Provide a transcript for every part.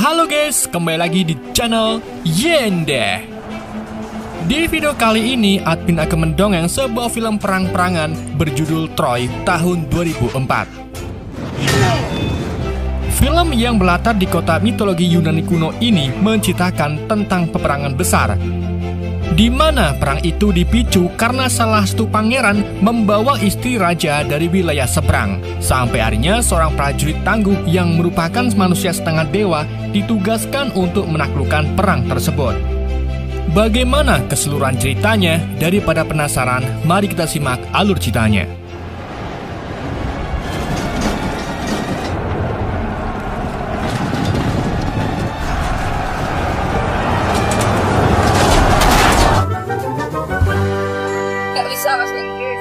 Halo guys, kembali lagi di channel Yende. Di video kali ini, admin akan mendongeng sebuah film perang-perangan berjudul Troy tahun 2004. Film yang berlatar di kota mitologi Yunani kuno ini menceritakan tentang peperangan besar, di mana perang itu dipicu karena salah satu pangeran membawa istri raja dari wilayah seberang. Sampai akhirnya seorang prajurit tangguh yang merupakan manusia setengah dewa ditugaskan untuk menaklukkan perang tersebut. Bagaimana keseluruhan ceritanya? Daripada penasaran, mari kita simak alur ceritanya. Bahasa Inggris.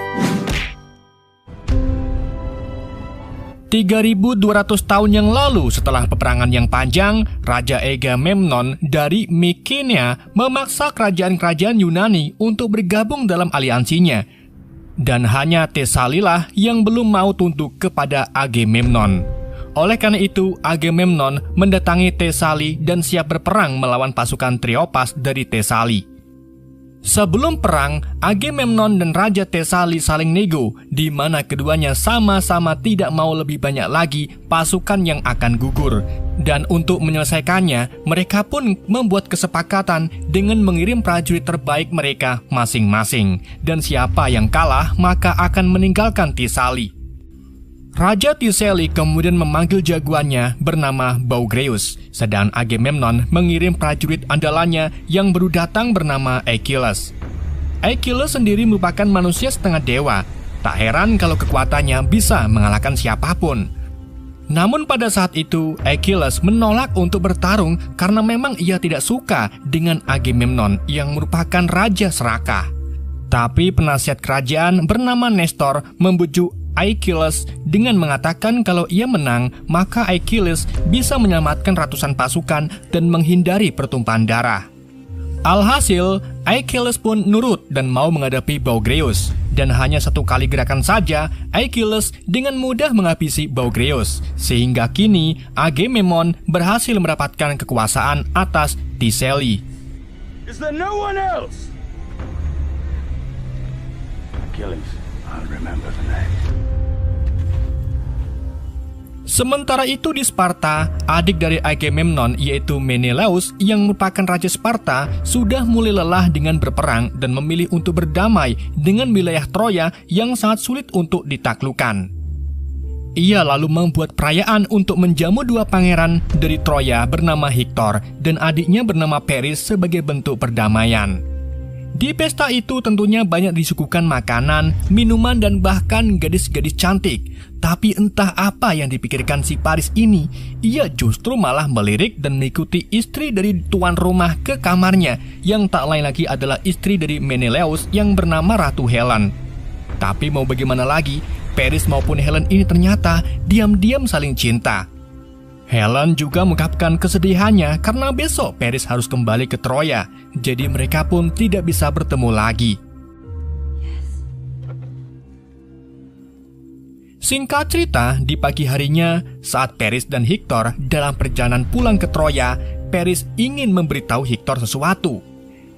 3.200 tahun yang lalu, setelah peperangan yang panjang, Raja Agamemnon dari Mykenæ memaksa kerajaan-kerajaan Yunani untuk bergabung dalam aliansinya. Dan hanya Tesalilah yang belum mau tunduk kepada Agamemnon. Oleh karena itu, Agamemnon mendatangi Tesali dan siap berperang melawan pasukan Triopas dari Tesali. Sebelum perang, Agamemnon dan Raja Tesali saling nego, di mana keduanya sama-sama tidak mau lebih banyak lagi pasukan yang akan gugur. Dan untuk menyelesaikannya, mereka pun membuat kesepakatan dengan mengirim prajurit terbaik mereka masing-masing. Dan siapa yang kalah, maka akan meninggalkan Tesali. Raja Tesali kemudian memanggil jagoannya bernama Baugreus, sedang Agamemnon mengirim prajurit andalannya yang baru datang bernama Achilles. Achilles sendiri merupakan manusia setengah dewa. Tak heran kalau kekuatannya bisa mengalahkan siapapun. Namun pada saat itu, Achilles menolak untuk bertarung karena memang ia tidak suka dengan Agamemnon yang merupakan raja serakah. Tapi penasihat kerajaan bernama Nestor membujuk Achilles dengan mengatakan kalau ia menang, maka Achilles bisa menyelamatkan ratusan pasukan dan menghindari pertumpahan darah. Alhasil, Achilles pun nurut dan mau menghadapi Baugreus. Dan hanya satu kali gerakan saja, Achilles dengan mudah menghabisi Baugreus. Sehingga kini, Agamemnon berhasil mendapatkan kekuasaan atas Tesali. Is there no one else? Achilles, I'll remember the name. Sementara itu di Sparta, adik dari Agamemnon yaitu Menelaus yang merupakan Raja Sparta sudah mulai lelah dengan berperang dan memilih untuk berdamai dengan wilayah Troya yang sangat sulit untuk ditaklukkan. Ia lalu membuat perayaan untuk menjamu dua pangeran dari Troya bernama Hektor dan adiknya bernama Paris sebagai bentuk perdamaian. Di pesta itu tentunya banyak disuguhkan makanan, minuman, dan bahkan gadis-gadis cantik. Tapi entah apa yang dipikirkan si Paris ini, ia justru malah melirik dan mengikuti istri dari tuan rumah ke kamarnya, yang tak lain lagi adalah istri dari Menelaus yang bernama Ratu Helen. Tapi mau bagaimana lagi, Paris maupun Helen ini ternyata diam-diam saling cinta. Helen juga mengungkapkan kesedihannya karena besok Paris harus kembali ke Troya, jadi mereka pun tidak bisa bertemu lagi. Singkat cerita, di pagi harinya, saat Paris dan Hektor dalam perjalanan pulang ke Troya, Paris ingin memberitahu Hektor sesuatu.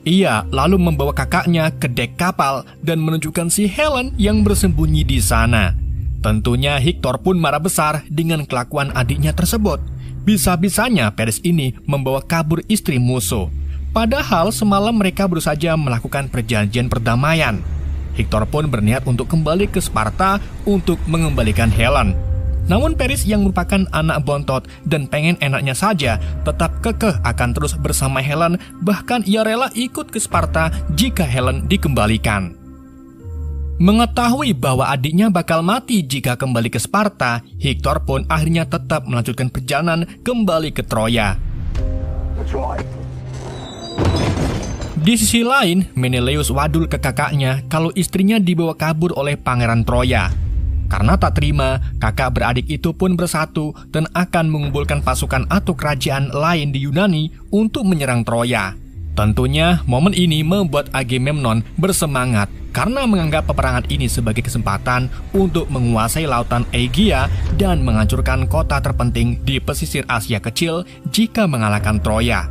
Ia lalu membawa kakaknya ke dek kapal dan menunjukkan si Helen yang bersembunyi di sana. Tentunya Hektor pun marah besar dengan kelakuan adiknya tersebut. Bisa-bisanya Paris ini membawa kabur istri musuh. Padahal semalam mereka baru saja melakukan perjanjian perdamaian. Hektor pun berniat untuk kembali ke Sparta untuk mengembalikan Helen. Namun Paris yang merupakan anak bontot dan pengen enaknya saja tetap kekeh akan terus bersama Helen, bahkan ia rela ikut ke Sparta jika Helen dikembalikan. Mengetahui bahwa adiknya bakal mati jika kembali ke Sparta, Hektor pun akhirnya tetap melanjutkan perjalanan kembali ke Troya. Di sisi lain, Menelaus wadul ke kakaknya kalau istrinya dibawa kabur oleh pangeran Troya. Karena tak terima, kakak beradik itu pun bersatu dan akan mengumpulkan pasukan atau kerajaan lain di Yunani untuk menyerang Troya. Tentunya momen ini membuat Agamemnon bersemangat karena menganggap peperangan ini sebagai kesempatan untuk menguasai lautan Aegea dan menghancurkan kota terpenting di pesisir Asia Kecil jika mengalahkan Troya.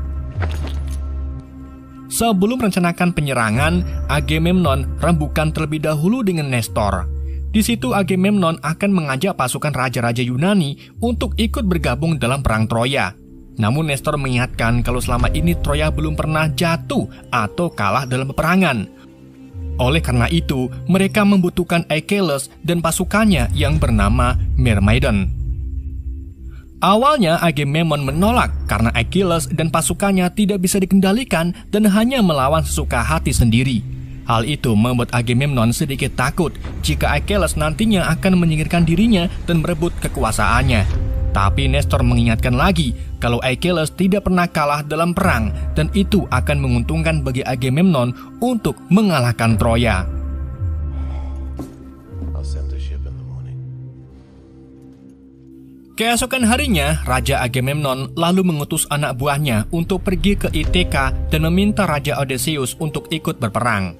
Sebelum merencanakan penyerangan, Agamemnon rembukan terlebih dahulu dengan Nestor. Di situ Agamemnon akan mengajak pasukan raja-raja Yunani untuk ikut bergabung dalam perang Troya. Namun Nestor mengingatkan kalau selama ini Troya belum pernah jatuh atau kalah dalam peperangan. Oleh karena itu, mereka membutuhkan Achilles dan pasukannya yang bernama Myrmidon. Awalnya Agamemnon menolak karena Achilles dan pasukannya tidak bisa dikendalikan dan hanya melawan sesuka hati sendiri. Hal itu membuat Agamemnon sedikit takut jika Achilles nantinya akan menyingkirkan dirinya dan merebut kekuasaannya. Tapi Nestor mengingatkan lagi kalau Achilles tidak pernah kalah dalam perang dan itu akan menguntungkan bagi Agamemnon untuk mengalahkan Troya. Keesokan harinya, Raja Agamemnon lalu mengutus anak buahnya untuk pergi ke Ithaka dan meminta Raja Odysseus untuk ikut berperang.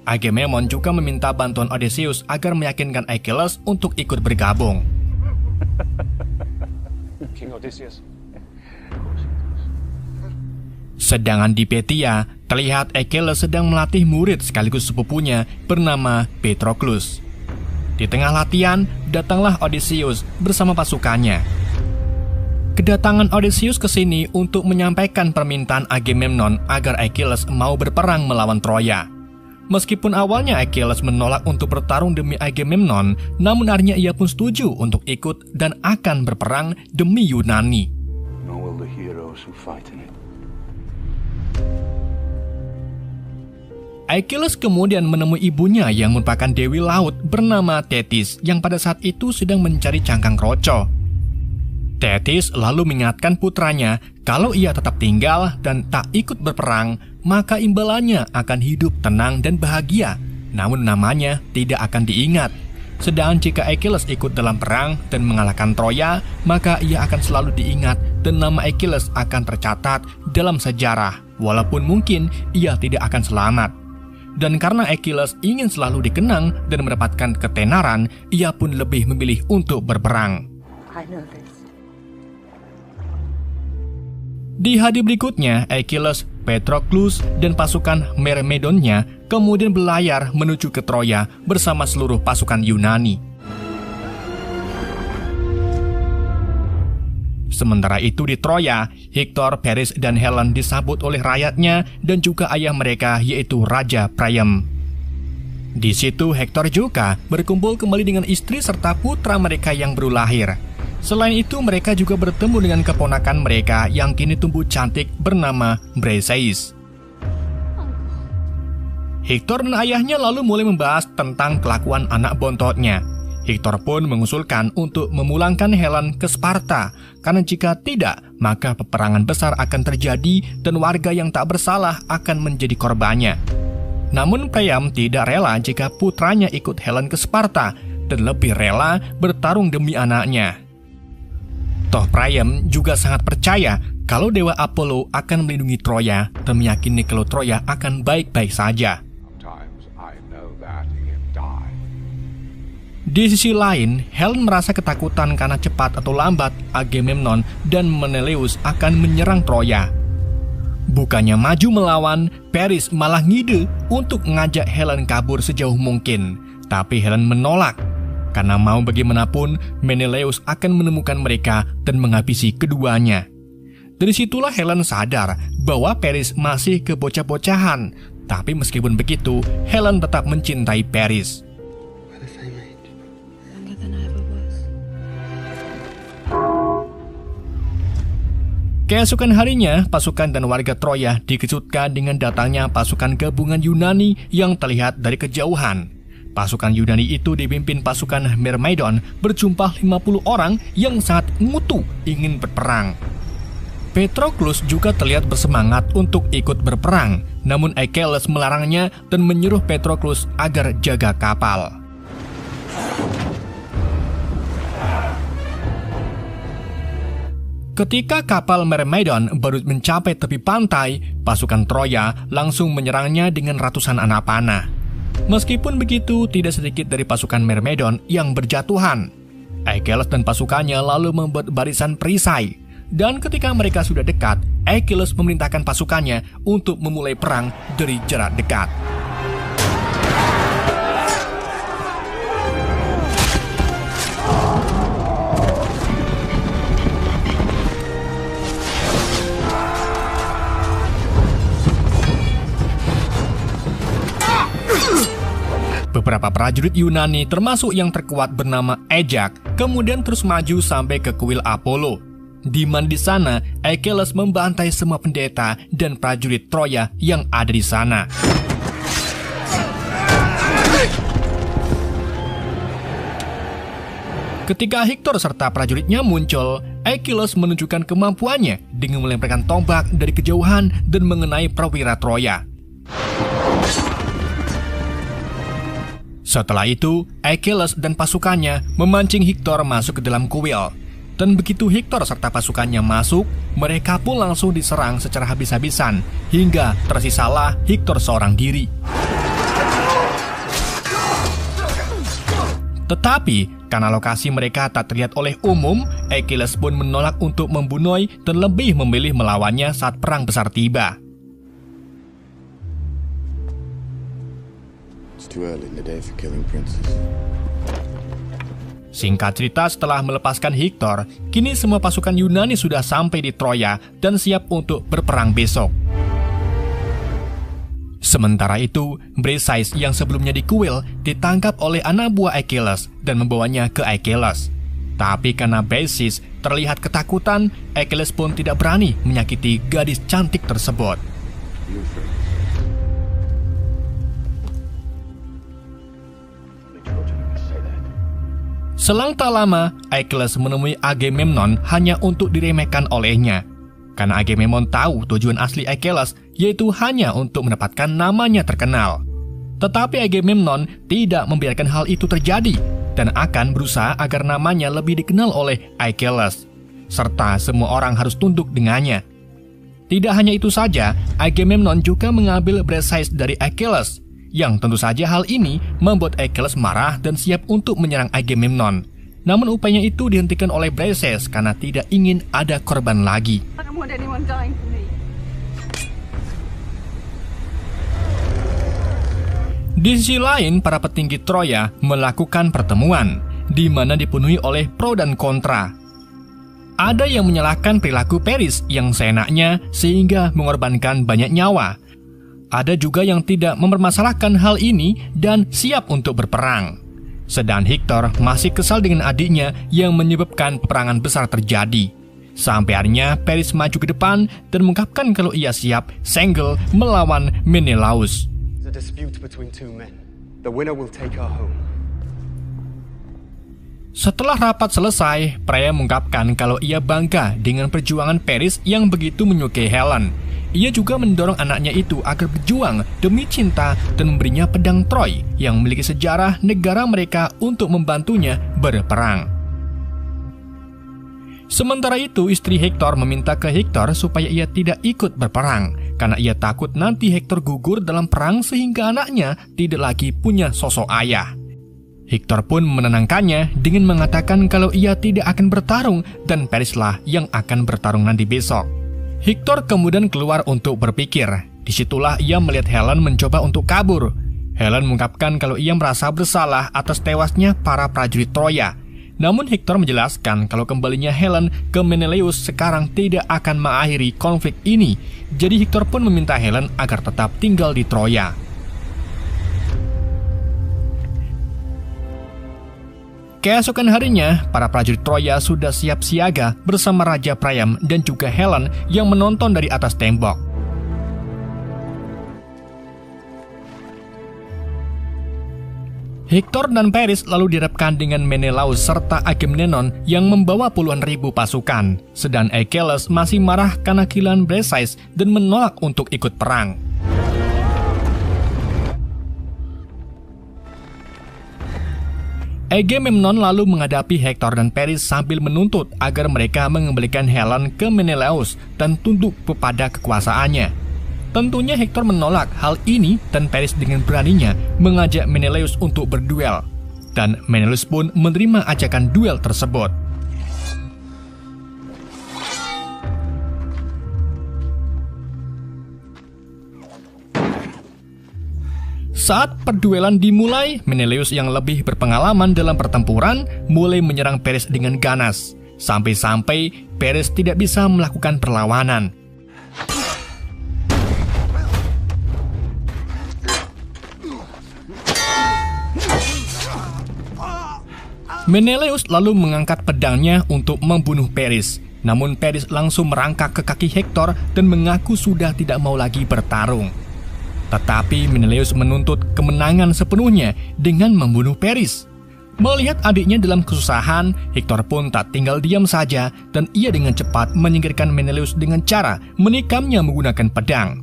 Agamemnon juga meminta bantuan Odysseus agar meyakinkan Achilles untuk ikut bergabung. King Odysseus. Sedangkan di Petia, terlihat Achilles sedang melatih murid sekaligus sepupunya bernama Patroclus. Di tengah latihan, datanglah Odysseus bersama pasukannya. Kedatangan Odysseus ke sini untuk menyampaikan permintaan Agamemnon agar Achilles mau berperang melawan Troya. Meskipun awalnya Achilles menolak untuk bertarung demi Agamemnon, namun akhirnya ia pun setuju untuk ikut dan akan berperang demi Yunani. Nor will the heroes who fight in it. Achilles kemudian menemui ibunya yang merupakan Dewi Laut bernama Thetis yang pada saat itu sedang mencari cangkang kroco. Thetis lalu mengingatkan putranya kalau ia tetap tinggal dan tak ikut berperang, maka imbalannya akan hidup tenang dan bahagia, namun namanya tidak akan diingat. Sedangkan jika Achilles ikut dalam perang dan mengalahkan Troya, maka ia akan selalu diingat dan nama Achilles akan tercatat dalam sejarah, walaupun mungkin ia tidak akan selamat. Dan karena Achilles ingin selalu dikenang dan mendapatkan ketenaran, ia pun lebih memilih untuk berperang. I know this. Di hari berikutnya, Achilles, Patroclus, dan pasukan Myrmidonnya kemudian berlayar menuju ke Troya bersama seluruh pasukan Yunani. Sementara itu di Troya, Hector, Paris, dan Helen disambut oleh rakyatnya dan juga ayah mereka yaitu Raja Priam. Di situ Hector juga berkumpul kembali dengan istri serta putra mereka yang baru lahir. Selain itu mereka juga bertemu dengan keponakan mereka yang kini tumbuh cantik bernama Briseis. Hector dan ayahnya lalu mulai membahas tentang kelakuan anak bontotnya. Hector pun mengusulkan untuk memulangkan Helen ke Sparta, karena jika tidak, maka peperangan besar akan terjadi dan warga yang tak bersalah akan menjadi korbannya. Namun Priam tidak rela jika putranya ikut Helen ke Sparta dan lebih rela bertarung demi anaknya. Toh Priam juga sangat percaya kalau Dewa Apollo akan melindungi Troya dan meyakini kalau Troya akan baik-baik saja. Di sisi lain, Helen merasa ketakutan karena cepat atau lambat Agamemnon dan Menelaus akan menyerang Troya. Bukannya maju melawan, Paris malah ngide untuk ngajak Helen kabur sejauh mungkin. Tapi Helen menolak, karena mau bagaimanapun Menelaus akan menemukan mereka dan menghabisi keduanya. Dari situlah Helen sadar bahwa Paris masih kebocah-bocahan. Tapi meskipun begitu, Helen tetap mencintai Paris. Keesokan harinya, pasukan dan warga Troya dikejutkan dengan datangnya pasukan gabungan Yunani yang terlihat dari kejauhan. Pasukan Yunani itu dipimpin pasukan Myrmidon berjumlah 50 orang yang sangat ngutu ingin berperang. Patroclus juga terlihat bersemangat untuk ikut berperang, namun Achilles melarangnya dan menyuruh Patroclus agar jaga kapal. Ketika kapal Myrmidon baru mencapai tepi pantai, pasukan Troya langsung menyerangnya dengan ratusan anak panah. Meskipun begitu, tidak sedikit dari pasukan Myrmidon yang berjatuhan. Achilles dan pasukannya lalu membuat barisan perisai. Dan ketika mereka sudah dekat, Achilles memerintahkan pasukannya untuk memulai perang dari jarak dekat. Beberapa prajurit Yunani termasuk yang terkuat bernama Ajax kemudian terus maju sampai ke kuil Apollo. Di mana di sana Achilles membantai semua pendeta dan prajurit Troya yang ada di sana. Ketika Hektor serta prajuritnya muncul, Achilles menunjukkan kemampuannya dengan melemparkan tombak dari kejauhan dan mengenai perwira Troya. Setelah itu, Achilles dan pasukannya memancing Hektor masuk ke dalam kuil. Dan begitu Hektor serta pasukannya masuk, mereka pun langsung diserang secara habis-habisan, hingga tersisalah Hektor seorang diri. Tetapi, karena lokasi mereka tak terlihat oleh umum, Achilles pun menolak untuk membunuh dan lebih memilih melawannya saat perang besar tiba. Singkat cerita, setelah melepaskan Hektor, kini semua pasukan Yunani sudah sampai di Troya dan siap untuk berperang besok. Sementara itu, Briseis yang sebelumnya di kuil ditangkap oleh anak buah Achilles dan membawanya ke Achilles. Tapi karena Briseis terlihat ketakutan, Achilles pun tidak berani menyakiti gadis cantik tersebut. Selang tak lama, Achilles menemui Agamemnon hanya untuk diremehkan olehnya. Karena Agamemnon tahu tujuan asli Achilles, yaitu hanya untuk mendapatkan namanya terkenal. Tetapi Agamemnon tidak membiarkan hal itu terjadi, dan akan berusaha agar namanya lebih dikenal oleh Achilles, serta semua orang harus tunduk dengannya. Tidak hanya itu saja, Agamemnon juga mengambil Briseis dari Achilles, yang tentu saja hal ini membuat Achilles marah dan siap untuk menyerang Agamemnon. Namun upayanya itu dihentikan oleh Briseis karena tidak ingin ada korban lagi. I don't want anyone dying for me. Di sisi lain, para petinggi Troya melakukan pertemuan, di mana dipenuhi oleh pro dan kontra. Ada yang menyalahkan perilaku Paris yang seenaknya sehingga mengorbankan banyak nyawa. Ada juga yang tidak mempermasalahkan hal ini dan siap untuk berperang. Sedang Hektor masih kesal dengan adiknya yang menyebabkan peperangan besar terjadi. Sampai akhirnya Paris maju ke depan dan mengungkapkan kalau ia siap single melawan Menelaus. Setelah rapat selesai, Priam mengungkapkan kalau ia bangga dengan perjuangan Paris yang begitu menyukai Helen. Ia juga mendorong anaknya itu agar berjuang demi cinta dan memberinya pedang Troy yang memiliki sejarah negara mereka untuk membantunya berperang. Sementara itu, istri Hektor meminta ke Hektor supaya ia tidak ikut berperang karena ia takut nanti Hektor gugur dalam perang sehingga anaknya tidak lagi punya sosok ayah. Hektor pun menenangkannya dengan mengatakan kalau ia tidak akan bertarung dan Parislah yang akan bertarung nanti besok. Hektor kemudian keluar untuk berpikir. Disitulah ia melihat Helen mencoba untuk kabur. Helen mengungkapkan kalau ia merasa bersalah atas tewasnya para prajurit Troya. Namun Hektor menjelaskan kalau kembalinya Helen ke Menelaus sekarang tidak akan mengakhiri konflik ini. Jadi Hektor pun meminta Helen agar tetap tinggal di Troya. Keesokan harinya, para prajurit Troya sudah siap siaga bersama Raja Priam dan juga Helen yang menonton dari atas tembok. Hektor dan Paris lalu dihadapkan dengan Menelaus serta Agamemnon yang membawa puluhan ribu pasukan, sedang Achilles masih marah karena kehilangan Briseis dan menolak untuk ikut perang. Agamemnon lalu menghadapi Hektor dan Paris sambil menuntut agar mereka mengembalikan Helen ke Menelaus dan tunduk kepada kekuasaannya. Tentunya Hektor menolak hal ini dan Paris dengan beraninya mengajak Menelaus untuk berduel. Dan Menelaus pun menerima ajakan duel tersebut. Saat perduelan dimulai, Menelaus yang lebih berpengalaman dalam pertempuran mulai menyerang Paris dengan ganas, sampai-sampai Paris tidak bisa melakukan perlawanan. Menelaus lalu mengangkat pedangnya untuk membunuh Paris. Namun Paris langsung merangkak ke kaki Hektor dan mengaku sudah tidak mau lagi bertarung. Tetapi Menelaus menuntut kemenangan sepenuhnya dengan membunuh Paris. Melihat adiknya dalam kesusahan, Hektor pun tak tinggal diam saja dan ia dengan cepat menyingkirkan Menelaus dengan cara menikamnya menggunakan pedang.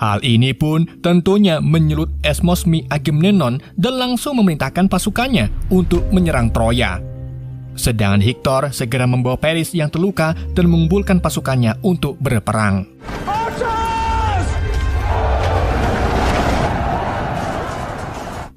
Hal ini pun tentunya menyulut Esmosmi Agamemnon dan langsung memerintahkan pasukannya untuk menyerang Troya. Sedangkan Hektor segera membawa Paris yang terluka dan mengumpulkan pasukannya untuk berperang.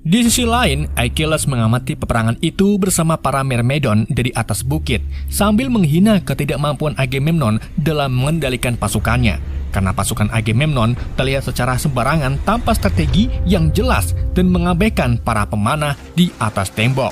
Di sisi lain, Achilles mengamati peperangan itu bersama para Myrmidon dari atas bukit sambil menghina ketidakmampuan Agamemnon dalam mengendalikan pasukannya. Karena pasukan Agamemnon terlihat secara sembarangan tanpa strategi yang jelas dan mengabaikan para pemanah di atas tembok.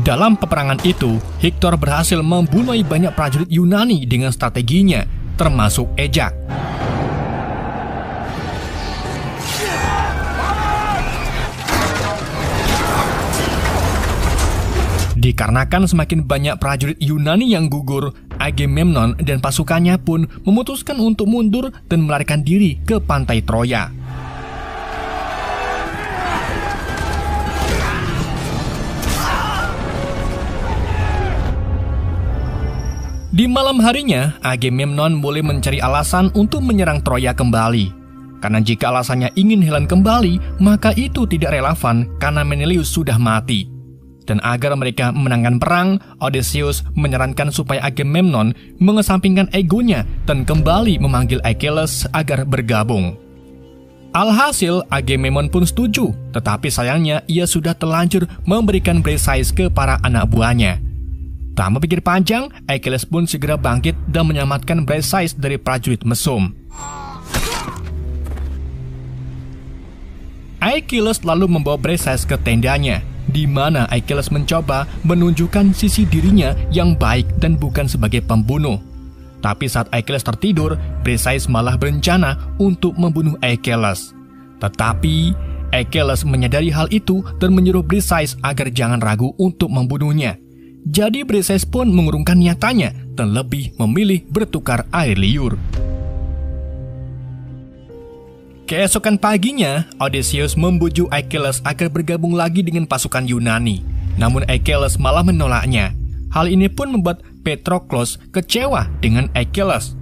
Dalam peperangan itu, Hektor berhasil membunuh banyak prajurit Yunani dengan strateginya, termasuk Ejak. Dikarenakan semakin banyak prajurit Yunani yang gugur, Agamemnon dan pasukannya pun memutuskan untuk mundur dan melarikan diri ke pantai Troya. Di malam harinya, Agamemnon mulai mencari alasan untuk menyerang Troya kembali. Karena jika alasannya ingin Helen kembali, maka itu tidak relevan karena Menelaus sudah mati. Dan agar mereka memenangkan perang, Odysseus menyarankan supaya Agamemnon mengesampingkan egonya dan kembali memanggil Achilles agar bergabung. Alhasil, Agamemnon pun setuju, tetapi sayangnya ia sudah terlanjur memberikan Briseis ke para anak buahnya. Tak berpikir panjang, Achilles pun segera bangkit dan menyelamatkan Briseis dari prajurit mesum. Achilles lalu membawa Briseis ke tendanya, di mana Achilles mencoba menunjukkan sisi dirinya yang baik dan bukan sebagai pembunuh. Tapi saat Achilles tertidur, Briseis malah berencana untuk membunuh Achilles. Tetapi Achilles menyadari hal itu dan menyuruh Briseis agar jangan ragu untuk membunuhnya. Jadi Briseis pun mengurungkan niatannya dan lebih memilih bertukar air liur. Keesokan paginya, Odysseus membujuk Achilles agar bergabung lagi dengan pasukan Yunani. Namun Achilles malah menolaknya. Hal ini pun membuat Patroklos kecewa dengan Achilles.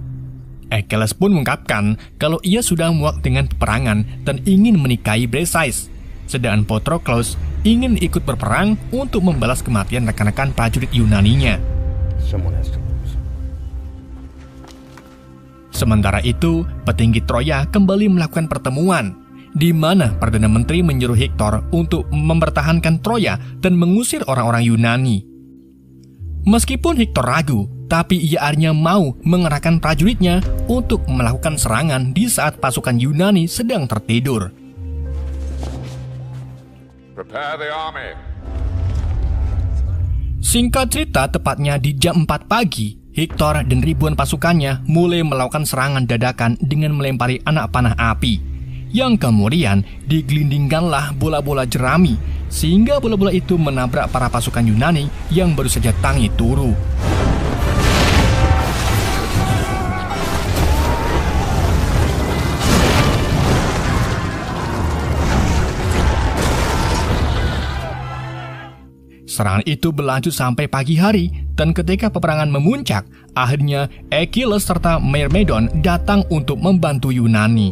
Achilles pun mengungkapkan kalau ia sudah muak dengan peperangan dan ingin menikahi Briseis. Sedangkan Patroklos ingin ikut berperang untuk membalas kematian rekan-rekan prajurit Yunaninya. Sementara itu, petinggi Troya kembali melakukan pertemuan, di mana Perdana Menteri menyuruh Hektor untuk mempertahankan Troya dan mengusir orang-orang Yunani. Meskipun Hektor ragu, tapi ia akhirnya mau mengerahkan prajuritnya untuk melakukan serangan di saat pasukan Yunani sedang tertidur. Prepare the army. Singkat cerita, tepatnya di jam 4 pagi, Hektor dan ribuan pasukannya mulai melakukan serangan dadakan dengan melempari anak panah api. Yang kemudian digelindingkanlah bola-bola jerami, sehingga bola-bola itu menabrak para pasukan Yunani yang baru saja tangi turu. Serangan itu berlanjut sampai pagi hari, dan ketika peperangan memuncak, akhirnya Achilles serta Myrmidon datang untuk membantu Yunani.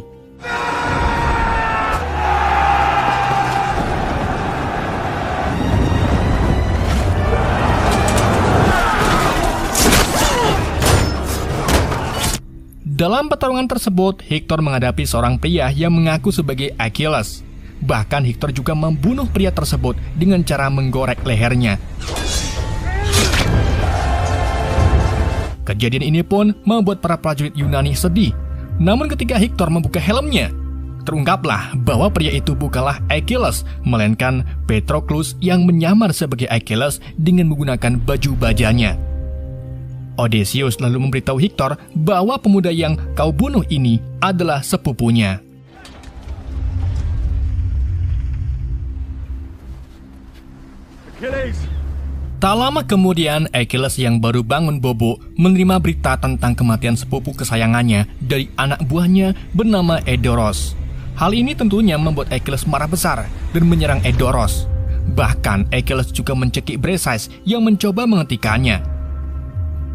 Dalam pertarungan tersebut, Hektor menghadapi seorang pria yang mengaku sebagai Achilles. Bahkan Hektor juga membunuh pria tersebut dengan cara menggorek lehernya. Kejadian ini pun membuat para prajurit Yunani sedih. Namun ketika Hektor membuka helmnya, terungkaplah bahwa pria itu bukanlah Achilles, melainkan Patroclus yang menyamar sebagai Achilles dengan menggunakan baju bajanya. Odysseus lalu memberitahu Hektor bahwa pemuda yang kau bunuh ini adalah sepupunya. Achilles! Tak lama kemudian, Achilles yang baru bangun bobo menerima berita tentang kematian sepupu kesayangannya dari anak buahnya bernama Edoros. Hal ini tentunya membuat Achilles marah besar dan menyerang Edoros. Bahkan Achilles juga mencekik Briseis yang mencoba menghentikannya.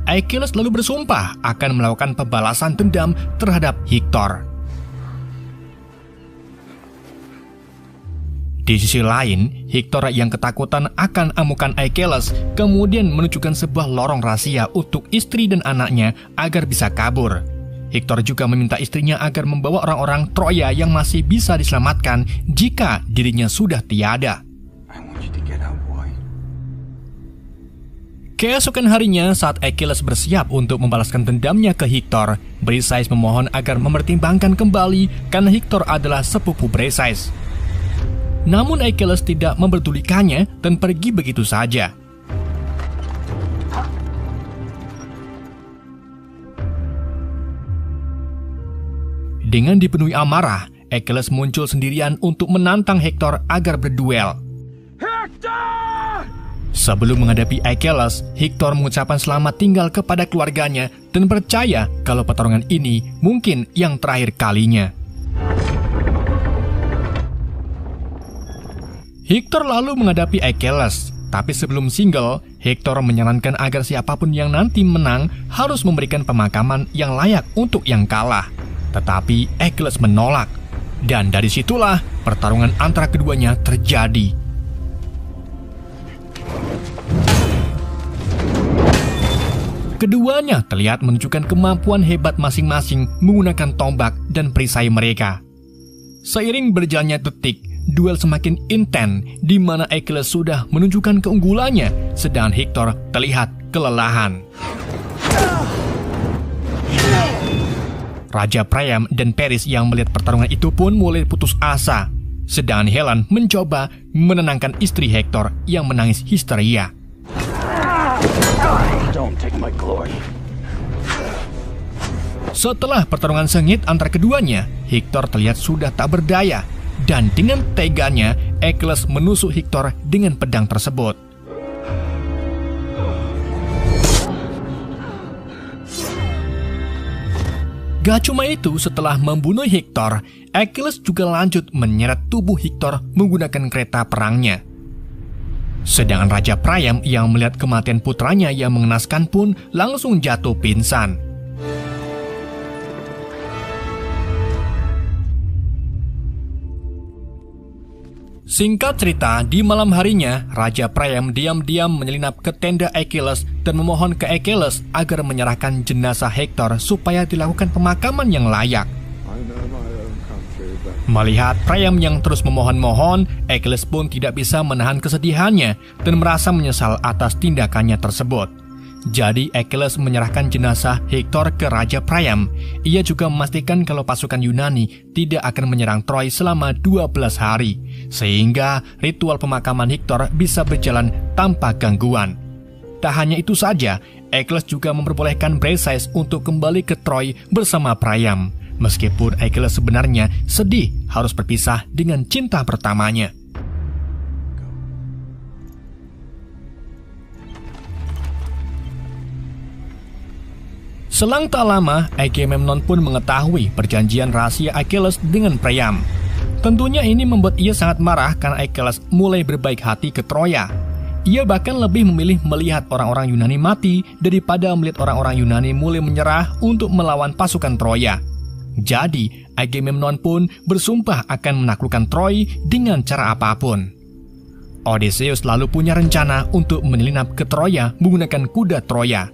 Achilles lalu bersumpah akan melakukan pembalasan dendam terhadap Hektor. Di sisi lain, Hektor yang ketakutan akan amukan Achilles kemudian menunjukkan sebuah lorong rahasia untuk istri dan anaknya agar bisa kabur. Hektor juga meminta istrinya agar membawa orang-orang Troya yang masih bisa diselamatkan jika dirinya sudah tiada. Keesokan harinya, saat Achilles bersiap untuk membalaskan dendamnya ke Hektor, Briseis memohon agar mempertimbangkan kembali karena Hektor adalah sepupu Briseis. Namun Achilles tidak memperdulikannya dan pergi begitu saja. Dengan dipenuhi amarah, Achilles muncul sendirian untuk menantang Hektor agar berduel. Sebelum menghadapi Achilles, Hektor mengucapkan selamat tinggal kepada keluarganya dan percaya kalau pertarungan ini mungkin yang terakhir kalinya. Hektor lalu menghadapi Achilles, tapi sebelum single, Hektor menyarankan agar siapapun yang nanti menang harus memberikan pemakaman yang layak untuk yang kalah. Tetapi Achilles menolak, dan dari situlah pertarungan antara keduanya terjadi. Keduanya terlihat menunjukkan kemampuan hebat masing-masing menggunakan tombak dan perisai mereka. Seiring berjalannya detik, duel semakin intens di mana Achilles sudah menunjukkan keunggulannya, sedangkan Hektor terlihat kelelahan. Raja Priam dan Paris yang melihat pertarungan itu pun mulai putus asa, sedangkan Helen mencoba menenangkan istri Hektor yang menangis histeria. Don't take my glory. Setelah pertarungan sengit antara keduanya, Hektor terlihat sudah tak berdaya, dan dengan teganya Achilles menusuk Hektor dengan pedang tersebut. Gak cuma itu, setelah membunuh Hektor, Achilles juga lanjut menyeret tubuh Hektor menggunakan kereta perangnya. Sedangkan Raja Priam yang melihat kematian putranya yang mengenaskan pun langsung jatuh pingsan. Singkat cerita, di malam harinya, Raja Priam diam-diam menyelinap ke tenda Achilles dan memohon ke Achilles agar menyerahkan jenazah Hektor supaya dilakukan pemakaman yang layak. Melihat Priam yang terus memohon-mohon, Achilles pun tidak bisa menahan kesedihannya dan merasa menyesal atas tindakannya tersebut. Jadi Achilles menyerahkan jenazah Hektor ke Raja Priam. Ia juga memastikan kalau pasukan Yunani tidak akan menyerang Troy selama 12 hari, sehingga ritual pemakaman Hektor bisa berjalan tanpa gangguan. Tak hanya itu saja, Achilles juga memperbolehkan Briseis untuk kembali ke Troy bersama Priam. Meskipun Achilles sebenarnya sedih harus berpisah dengan cinta pertamanya. Selang tak lama, Agamemnon pun mengetahui perjanjian rahasia Achilles dengan Priam. Tentunya ini membuat ia sangat marah karena Achilles mulai berbaik hati ke Troya. Ia bahkan lebih memilih melihat orang-orang Yunani mati daripada melihat orang-orang Yunani mulai menyerah untuk melawan pasukan Troya. Jadi, Agamemnon pun bersumpah akan menaklukkan Troy dengan cara apapun. Odysseus lalu punya rencana untuk menyelinap ke Troya menggunakan kuda Troya.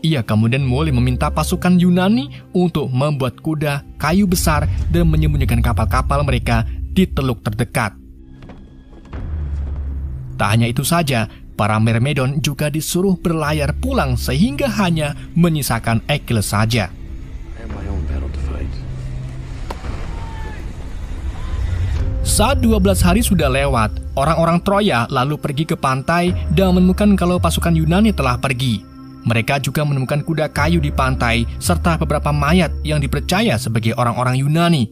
Ia kemudian mulai meminta pasukan Yunani untuk membuat kuda kayu besar dan menyembunyikan kapal-kapal mereka di teluk terdekat. Tak hanya itu saja, para Myrmidon juga disuruh berlayar pulang sehingga hanya menyisakan Achilles saja. I have my own battle to fight. Saat 12 hari sudah lewat, orang-orang Troya lalu pergi ke pantai dan menemukan kalau pasukan Yunani telah pergi. Mereka juga menemukan kuda kayu di pantai serta beberapa mayat yang dipercaya sebagai orang-orang Yunani.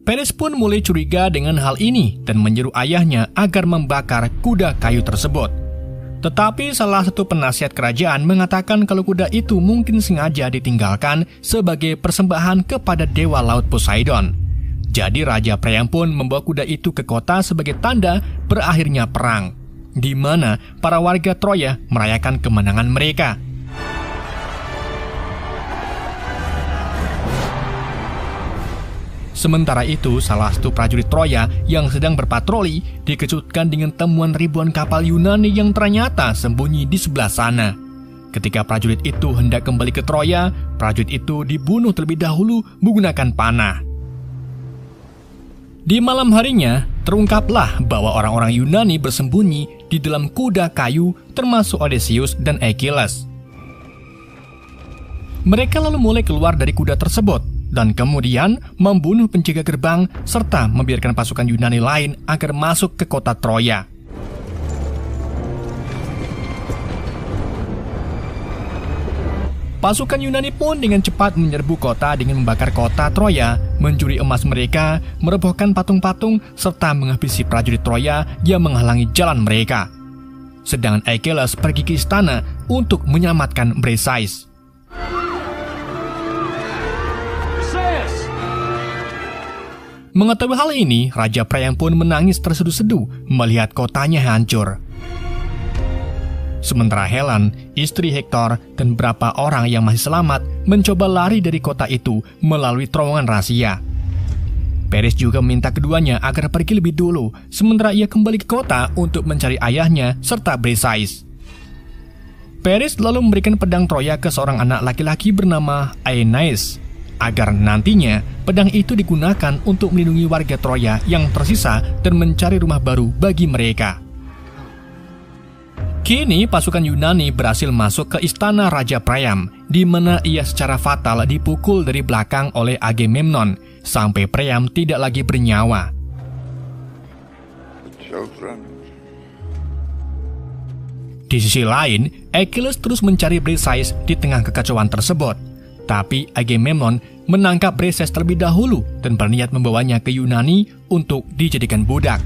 Paris pun mulai curiga dengan hal ini dan menyeru ayahnya agar membakar kuda kayu tersebut. Tetapi salah satu penasihat kerajaan mengatakan kalau kuda itu mungkin sengaja ditinggalkan sebagai persembahan kepada dewa laut Poseidon. Jadi Raja Priam pun membawa kuda itu ke kota sebagai tanda berakhirnya perang, di mana para warga Troya merayakan kemenangan mereka. Sementara itu, salah satu prajurit Troya yang sedang berpatroli dikejutkan dengan temuan ribuan kapal Yunani yang ternyata sembunyi di sebelah sana. Ketika prajurit itu hendak kembali ke Troya, prajurit itu dibunuh terlebih dahulu menggunakan panah. Di malam harinya, terungkaplah bahwa orang-orang Yunani bersembunyi di dalam kuda kayu termasuk Odysseus dan Achilles. Mereka lalu mulai keluar dari kuda tersebut dan kemudian membunuh penjaga gerbang serta membiarkan pasukan Yunani lain agar masuk ke kota Troya. Pasukan Yunani pun dengan cepat menyerbu kota dengan membakar kota Troya, mencuri emas mereka, merobohkan patung-patung, serta menghabisi prajurit Troya yang menghalangi jalan mereka. Sedangkan Achilles pergi ke istana untuk menyelamatkan Briseis. Mengetahui hal ini, Raja Priam pun menangis terseduh-seduh melihat kotanya hancur. Sementara Helen, istri Hektor, dan beberapa orang yang masih selamat mencoba lari dari kota itu melalui terowongan rahasia. Paris juga meminta keduanya agar pergi lebih dulu, sementara ia kembali ke kota untuk mencari ayahnya serta Briseis. Paris lalu memberikan pedang Troya ke seorang anak laki-laki bernama Aeneas, agar nantinya pedang itu digunakan untuk melindungi warga Troya yang tersisa dan mencari rumah baru bagi mereka. Kini pasukan Yunani berhasil masuk ke istana Raja Priam, di mana ia secara fatal dipukul dari belakang oleh Agamemnon, sampai Priam tidak lagi bernyawa. Children. Di sisi lain, Achilles terus mencari Briseis di tengah kekacauan tersebut. Tapi Agamemnon menangkap Briseis terlebih dahulu dan berniat membawanya ke Yunani untuk dijadikan budak.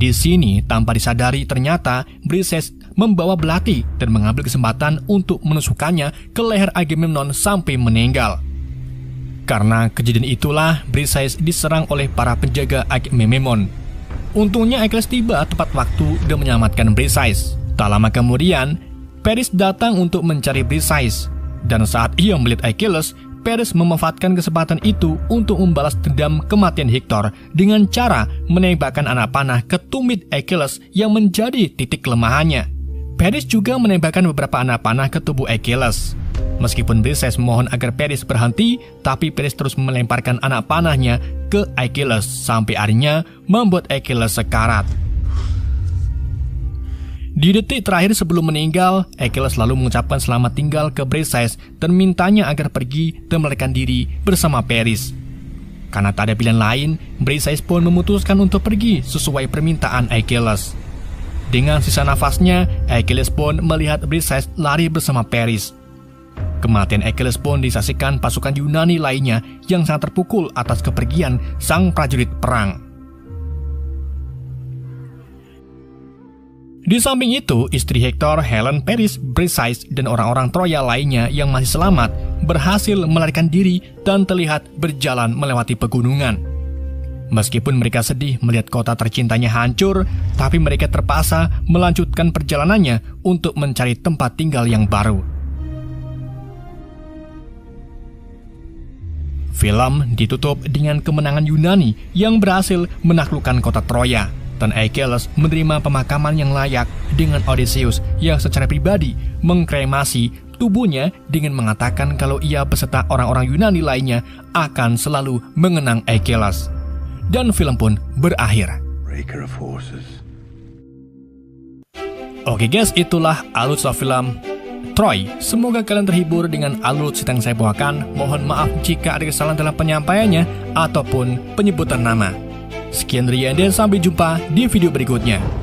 Di sini, tanpa disadari ternyata Briseis membawa belati dan mengambil kesempatan untuk menusukkannya ke leher Agamemnon sampai meninggal. Karena kejadian itulah Briseis diserang oleh para penjaga Agamemnon. Untungnya Achilles tiba tepat waktu dan menyelamatkan Briseis. Tak lama kemudian, Paris datang untuk mencari Briseis. Dan saat ia melihat Achilles, Paris memanfaatkan kesempatan itu untuk membalas dendam kematian Hektor dengan cara menembakkan anak panah ke tumit Achilles yang menjadi titik kelemahannya. Paris juga menembakkan beberapa anak panah ke tubuh Achilles. Meskipun Briseis memohon agar Paris berhenti, tapi Paris terus melemparkan anak panahnya ke Achilles sampai akhirnya membuat Achilles sekarat. Di detik terakhir sebelum meninggal, Achilles lalu mengucapkan selamat tinggal ke Briseis dan mintanya agar pergi dan melarikan diri bersama Paris. Karena tak ada pilihan lain, Briseis pun memutuskan untuk pergi sesuai permintaan Achilles. Dengan sisa nafasnya, Achilles pun melihat Briseis lari bersama Paris. Kematian Achilles pun disaksikan pasukan Yunani lainnya yang sangat terpukul atas kepergian sang prajurit perang. Di samping itu, istri Hektor, Helen, Paris, Briseis, dan orang-orang Troya lainnya yang masih selamat berhasil melarikan diri dan terlihat berjalan melewati pegunungan. Meskipun mereka sedih melihat kota tercintanya hancur, tapi mereka terpaksa melanjutkan perjalanannya untuk mencari tempat tinggal yang baru. Film ditutup dengan kemenangan Yunani yang berhasil menaklukkan kota Troya. dan Aeschylus menerima pemakaman yang layak dengan Odysseus yang secara pribadi mengkremasi tubuhnya dengan mengatakan kalau ia beserta orang-orang Yunani lainnya akan selalu mengenang Aeschylus. Dan film pun berakhir. Breaker of horses. Oke guys, itulah alur cerita film Troy. Semoga kalian terhibur dengan alur cerita yang saya bawakan. Mohon maaf jika ada kesalahan dalam penyampaiannya ataupun penyebutan nama. Sekian dari Anda, sampai jumpa di video berikutnya.